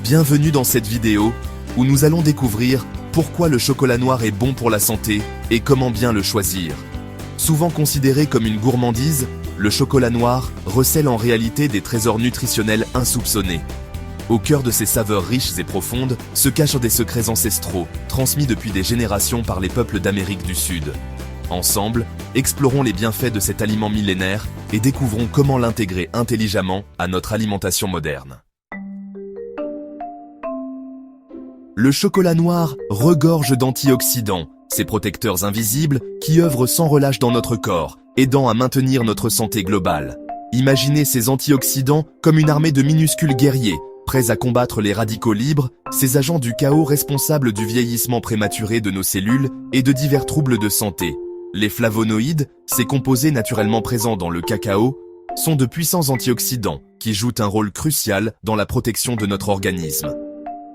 Bienvenue dans cette vidéo où nous allons découvrir pourquoi le chocolat noir est bon pour la santé et comment bien le choisir. Souvent considéré comme une gourmandise, le chocolat noir recèle en réalité des trésors nutritionnels insoupçonnés. Au cœur de ses saveurs riches et profondes se cachent des secrets ancestraux, transmis depuis des générations par les peuples d'Amérique du Sud. Ensemble, explorons les bienfaits de cet aliment millénaire et découvrons comment l'intégrer intelligemment à notre alimentation moderne. Le chocolat noir regorge d'antioxydants, ces protecteurs invisibles qui œuvrent sans relâche dans notre corps, aidant à maintenir notre santé globale. Imaginez ces antioxydants comme une armée de minuscules guerriers, prêts à combattre les radicaux libres, ces agents du chaos responsables du vieillissement prématuré de nos cellules et de divers troubles de santé. Les flavonoïdes, ces composés naturellement présents dans le cacao, sont de puissants antioxydants qui jouent un rôle crucial dans la protection de notre organisme.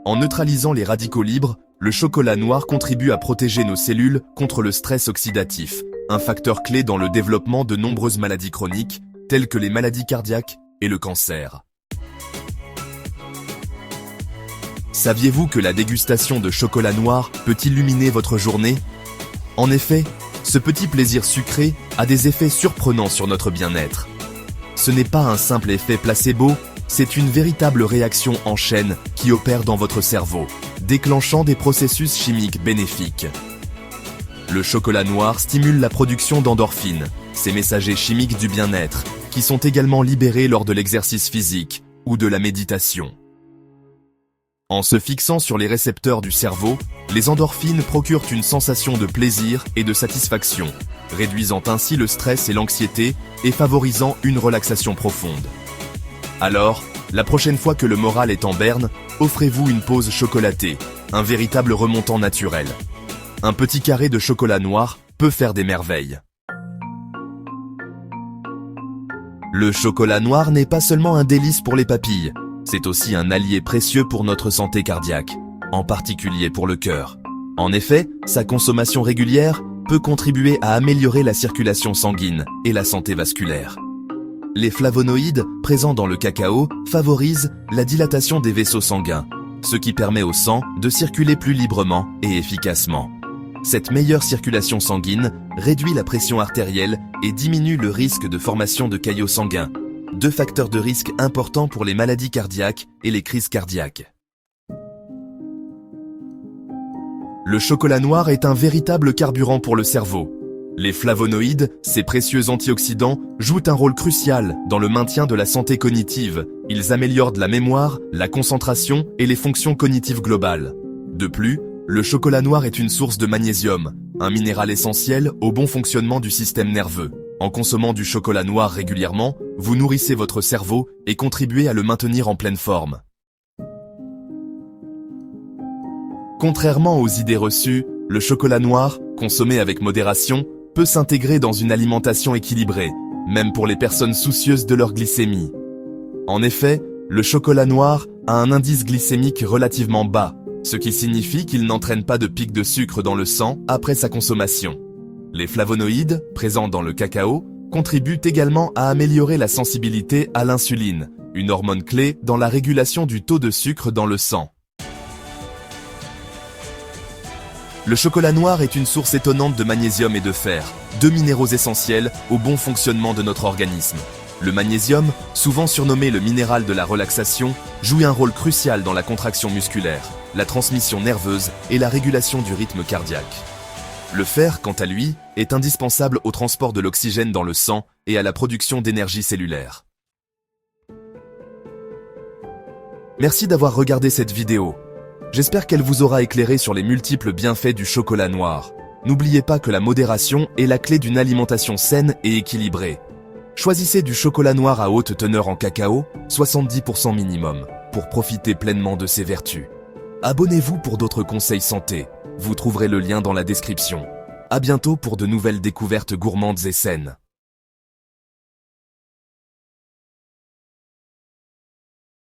En neutralisant les radicaux libres, le chocolat noir contribue à protéger nos cellules contre le stress oxydatif, un facteur clé dans le développement de nombreuses maladies chroniques, telles que les maladies cardiaques et le cancer. Saviez-vous que la dégustation de chocolat noir peut illuminer votre journée? En effet, ce petit plaisir sucré a des effets surprenants sur notre bien-être. Ce n'est pas un simple effet placebo, c'est une véritable réaction en chaîne qui opère dans votre cerveau, déclenchant des processus chimiques bénéfiques. Le chocolat noir stimule la production d'endorphines, ces messagers chimiques du bien-être, qui sont également libérés lors de l'exercice physique ou de la méditation. En se fixant sur les récepteurs du cerveau, les endorphines procurent une sensation de plaisir et de satisfaction, réduisant ainsi le stress et l'anxiété et favorisant une relaxation profonde. Alors, la prochaine fois que le moral est en berne, offrez-vous une pause chocolatée, un véritable remontant naturel. Un petit carré de chocolat noir peut faire des merveilles. Le chocolat noir n'est pas seulement un délice pour les papilles, c'est aussi un allié précieux pour notre santé cardiaque, en particulier pour le cœur. En effet, sa consommation régulière peut contribuer à améliorer la circulation sanguine et la santé vasculaire. Les flavonoïdes présents dans le cacao favorisent la dilatation des vaisseaux sanguins, ce qui permet au sang de circuler plus librement et efficacement. Cette meilleure circulation sanguine réduit la pression artérielle et diminue le risque de formation de caillots sanguins, deux facteurs de risque importants pour les maladies cardiaques et les crises cardiaques. Le chocolat noir est un véritable carburant pour le cerveau. Les flavonoïdes, ces précieux antioxydants, jouent un rôle crucial dans le maintien de la santé cognitive. Ils améliorent la mémoire, la concentration et les fonctions cognitives globales. De plus, le chocolat noir est une source de magnésium, un minéral essentiel au bon fonctionnement du système nerveux. En consommant du chocolat noir régulièrement, vous nourrissez votre cerveau et contribuez à le maintenir en pleine forme. Contrairement aux idées reçues, le chocolat noir, consommé avec modération, peut s'intégrer dans une alimentation équilibrée, même pour les personnes soucieuses de leur glycémie. En effet, le chocolat noir a un indice glycémique relativement bas, ce qui signifie qu'il n'entraîne pas de pic de sucre dans le sang après sa consommation. Les flavonoïdes, présents dans le cacao, contribuent également à améliorer la sensibilité à l'insuline, une hormone clé dans la régulation du taux de sucre dans le sang. Le chocolat noir est une source étonnante de magnésium et de fer, deux minéraux essentiels au bon fonctionnement de notre organisme. Le magnésium, souvent surnommé le minéral de la relaxation, joue un rôle crucial dans la contraction musculaire, la transmission nerveuse et la régulation du rythme cardiaque. Le fer, quant à lui, est indispensable au transport de l'oxygène dans le sang et à la production d'énergie cellulaire. Merci d'avoir regardé cette vidéo. J'espère qu'elle vous aura éclairé sur les multiples bienfaits du chocolat noir. N'oubliez pas que la modération est la clé d'une alimentation saine et équilibrée. Choisissez du chocolat noir à haute teneur en cacao, 70% minimum, pour profiter pleinement de ses vertus. Abonnez-vous pour d'autres conseils santé. Vous trouverez le lien dans la description. À bientôt pour de nouvelles découvertes gourmandes et saines.